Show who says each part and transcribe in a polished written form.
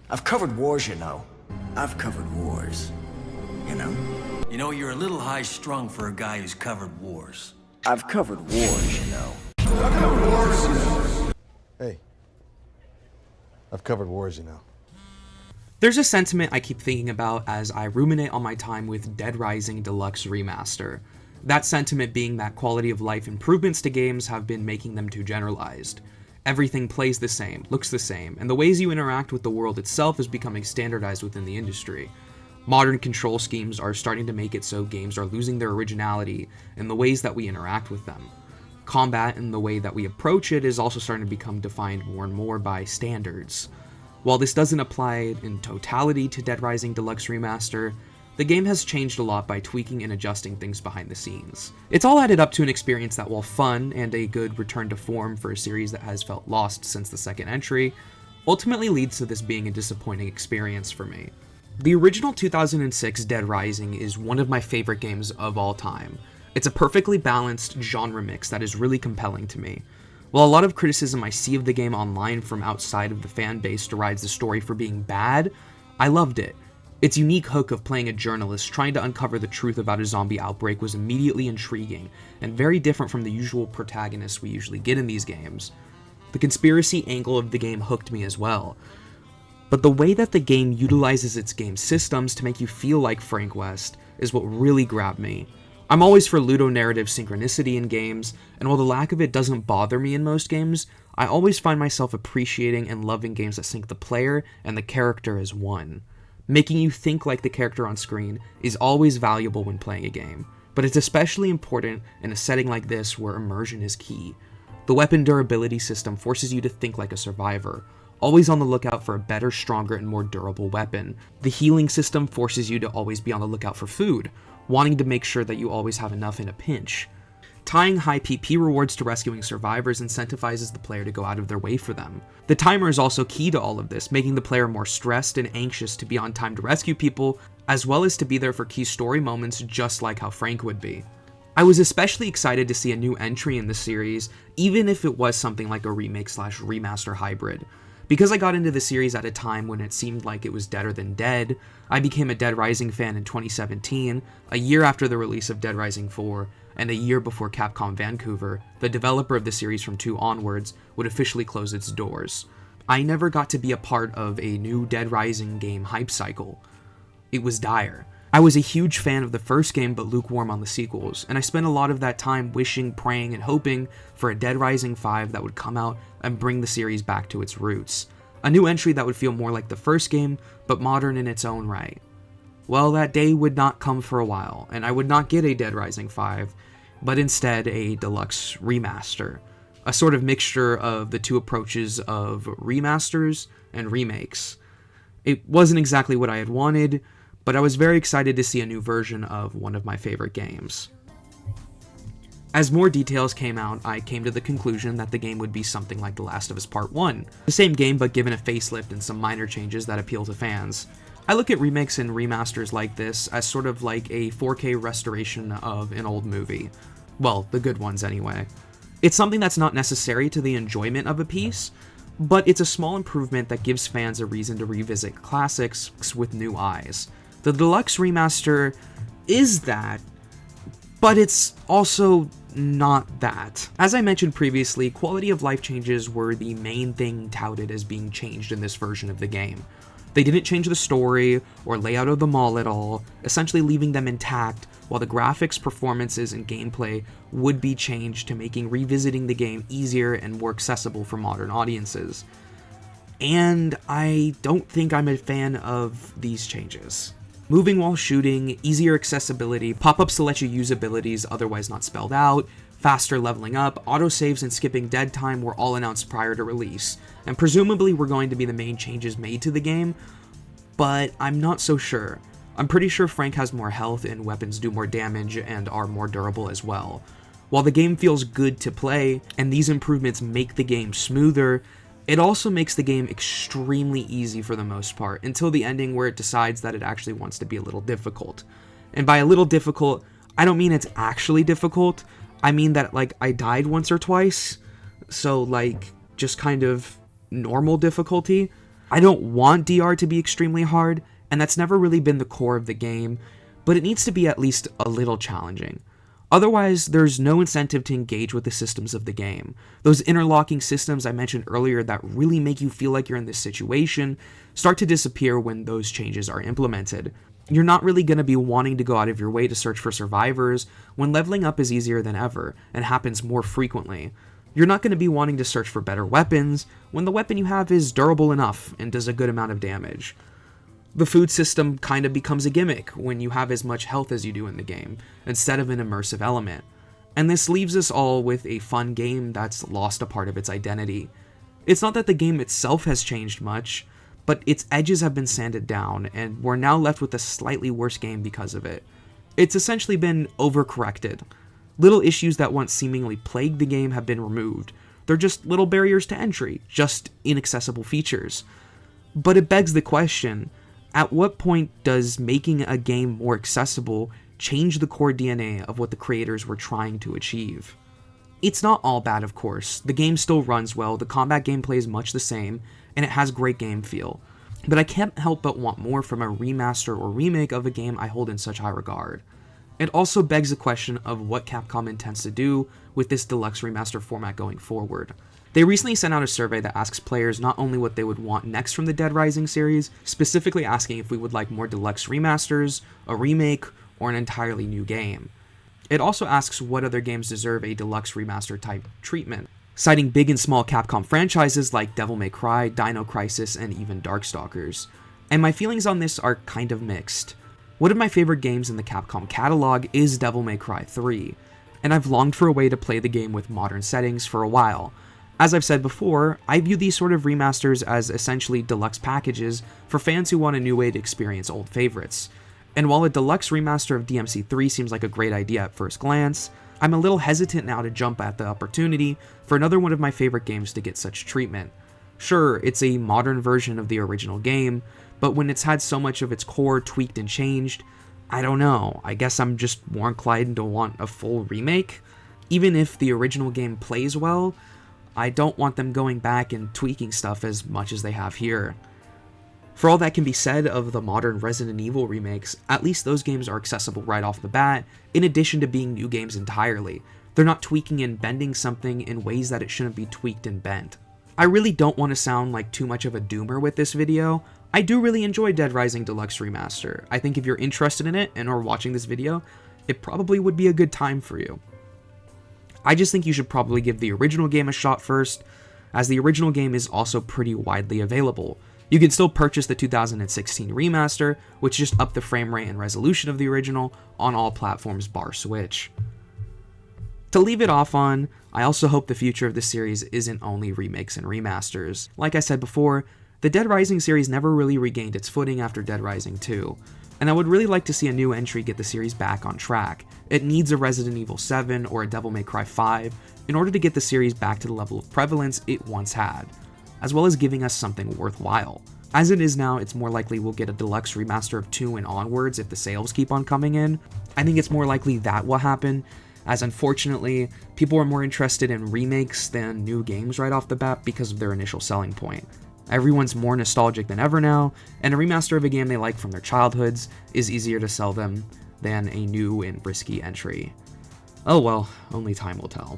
Speaker 1: I've covered wars, you know. I've covered wars, you know.
Speaker 2: You know, you're a little high-strung for a guy who's covered wars.
Speaker 1: I've covered wars, you know.
Speaker 3: Hey, I've covered wars, you know.
Speaker 4: There's a sentiment I keep thinking about as I ruminate on my time with Dead Rising Deluxe Remaster. That sentiment being that quality of life improvements to games have been making them too generalized. Everything plays the same, looks the same, and the ways you interact with the world itself is becoming standardized within the industry. Modern control schemes are starting to make it so games are losing their originality in the ways that we interact with them. Combat and the way that we approach it is also starting to become defined more and more by standards. While this doesn't apply in totality to Dead Rising Deluxe Remaster, the game has changed a lot by tweaking and adjusting things behind the scenes. It's all added up to an experience that, while fun and a good return to form for a series that has felt lost since the second entry, ultimately leads to this being a disappointing experience for me. The original 2006 Dead Rising is one of my favorite games of all time. It's a perfectly balanced genre mix that is really compelling to me. While a lot of criticism I see of the game online from outside of the fan base derides the story for being bad, I loved it. Its unique hook of playing a journalist trying to uncover the truth about a zombie outbreak was immediately intriguing, and very different from the usual protagonists we usually get in these games. The conspiracy angle of the game hooked me as well. But the way that the game utilizes its game systems to make you feel like Frank West is what really grabbed me. I'm always for ludonarrative synchronicity in games, and while the lack of it doesn't bother me in most games, I always find myself appreciating and loving games that sync the player and the character as one. Making you think like the character on screen is always valuable when playing a game, but it's especially important in a setting like this where immersion is key. The weapon durability system forces you to think like a survivor, always on the lookout for a better, stronger, and more durable weapon. The healing system forces you to always be on the lookout for food, wanting to make sure that you always have enough in a pinch. Tying high PP rewards to rescuing survivors incentivizes the player to go out of their way for them. The timer is also key to all of this, making the player more stressed and anxious to be on time to rescue people, as well as to be there for key story moments just like how Frank would be. I was especially excited to see a new entry in the series, even if it was something like a remake/remaster hybrid. Because I got into the series at a time when it seemed like it was deader than dead, I became a Dead Rising fan in 2017, a year after the release of Dead Rising 4, and a year before Capcom Vancouver, the developer of the series from 2 onwards, would officially close its doors. I never got to be a part of a new Dead Rising game hype cycle. It was dire. I was a huge fan of the first game but lukewarm on the sequels, and I spent a lot of that time wishing, praying, and hoping for a Dead Rising 5 that would come out and bring the series back to its roots. A new entry that would feel more like the first game, but modern in its own right. Well, that day would not come for a while, and I would not get a Dead Rising 5, but instead a Deluxe Remaster, a sort of mixture of the two approaches of remasters and remakes. It wasn't exactly what I had wanted, but I was very excited to see a new version of one of my favorite games. As more details came out, I came to the conclusion that the game would be something like The Last of Us Part 1, the same game but given a facelift and some minor changes that appeal to fans. I look at remakes and remasters like this as sort of like a 4K restoration of an old movie. Well, the good ones anyway. It's something that's not necessary to the enjoyment of a piece, but it's a small improvement that gives fans a reason to revisit classics with new eyes. The Deluxe Remaster is that, but it's also not that. As I mentioned previously, quality of life changes were the main thing touted as being changed in this version of the game. They didn't change the story or layout of the mall at all, essentially leaving them intact, while the graphics, performances, and gameplay would be changed to making revisiting the game easier and more accessible for modern audiences. And I don't think I'm a fan of these changes. Moving while shooting, easier accessibility, pop-ups to let you use abilities otherwise not spelled out, faster leveling up, autosaves, and skipping dead time were all announced prior to release, and presumably were going to be the main changes made to the game, but I'm not so sure. I'm pretty sure Frank has more health and weapons do more damage and are more durable as well. While the game feels good to play, and these improvements make the game smoother, it also makes the game extremely easy for the most part, until the ending where it decides that it actually wants to be a little difficult. And by a little difficult, I don't mean it's actually difficult, I mean that, like, I died once or twice, so, like, just kind of normal difficulty. I don't want DR to be extremely hard, and that's never really been the core of the game, but it needs to be at least a little challenging. Otherwise, there's no incentive to engage with the systems of the game. Those interlocking systems I mentioned earlier that really make you feel like you're in this situation start to disappear when those changes are implemented. You're not really going to be wanting to go out of your way to search for survivors when leveling up is easier than ever and happens more frequently. You're not going to be wanting to search for better weapons when the weapon you have is durable enough and does a good amount of damage. The food system kind of becomes a gimmick when you have as much health as you do in the game, instead of an immersive element. And this leaves us all with a fun game that's lost a part of its identity. It's not that the game itself has changed much, but its edges have been sanded down, and we're now left with a slightly worse game because of it. It's essentially been overcorrected. Little issues that once seemingly plagued the game have been removed. They're just little barriers to entry, just inaccessible features. But it begs the question, at what point does making a game more accessible change the core DNA of what the creators were trying to achieve? It's not all bad, of course. The game still runs well, the combat gameplay is much the same, and it has great game feel. But I can't help but want more from a remaster or remake of a game I hold in such high regard. It also begs the question of what Capcom intends to do with this Deluxe Remaster format going forward. They recently sent out a survey that asks players not only what they would want next from the Dead Rising series, specifically asking if we would like more Deluxe Remasters, a remake, or an entirely new game. It also asks what other games deserve a Deluxe Remaster type treatment, citing big and small Capcom franchises like Devil May Cry, Dino Crisis, and even Darkstalkers. And my feelings on this are kind of mixed. One of my favorite games in the Capcom catalog is Devil May Cry 3, and I've longed for a way to play the game with modern settings for a while. As I've said before, I view these sort of remasters as essentially deluxe packages for fans who want a new way to experience old favorites. And while a deluxe remaster of DMC3 seems like a great idea at first glance, I'm a little hesitant now to jump at the opportunity for another one of my favorite games to get such treatment. Sure, it's a modern version of the original game, but when it's had so much of its core tweaked and changed, I don't know, I guess I'm just more inclined to want a full remake. Even if the original game plays well, I don't want them going back and tweaking stuff as much as they have here. For all that can be said of the modern Resident Evil remakes, at least those games are accessible right off the bat, in addition to being new games entirely. They're not tweaking and bending something in ways that it shouldn't be tweaked and bent. I really don't want to sound like too much of a doomer with this video. I do really enjoy Dead Rising Deluxe Remaster. I think if you're interested in it and are watching this video, it probably would be a good time for you. I just think you should probably give the original game a shot first, as the original game is also pretty widely available. You can still purchase the 2016 remaster, which just upped the frame rate and resolution of the original on all platforms bar Switch. To leave it off on, I also hope the future of the series isn't only remakes and remasters. Like I said before, the Dead Rising series never really regained its footing after Dead Rising 2, and I would really like to see a new entry get the series back on track. It needs a Resident Evil 7 or a Devil May Cry 5 in order to get the series back to the level of prevalence it once had, as well as giving us something worthwhile. As it is now, it's more likely we'll get a deluxe remaster of 2 and onwards if the sales keep on coming in. I think it's more likely that will happen, as unfortunately, people are more interested in remakes than new games right off the bat because of their initial selling point. Everyone's more nostalgic than ever now, and a remaster of a game they like from their childhoods is easier to sell them than a new and risky entry. Oh well, only time will tell.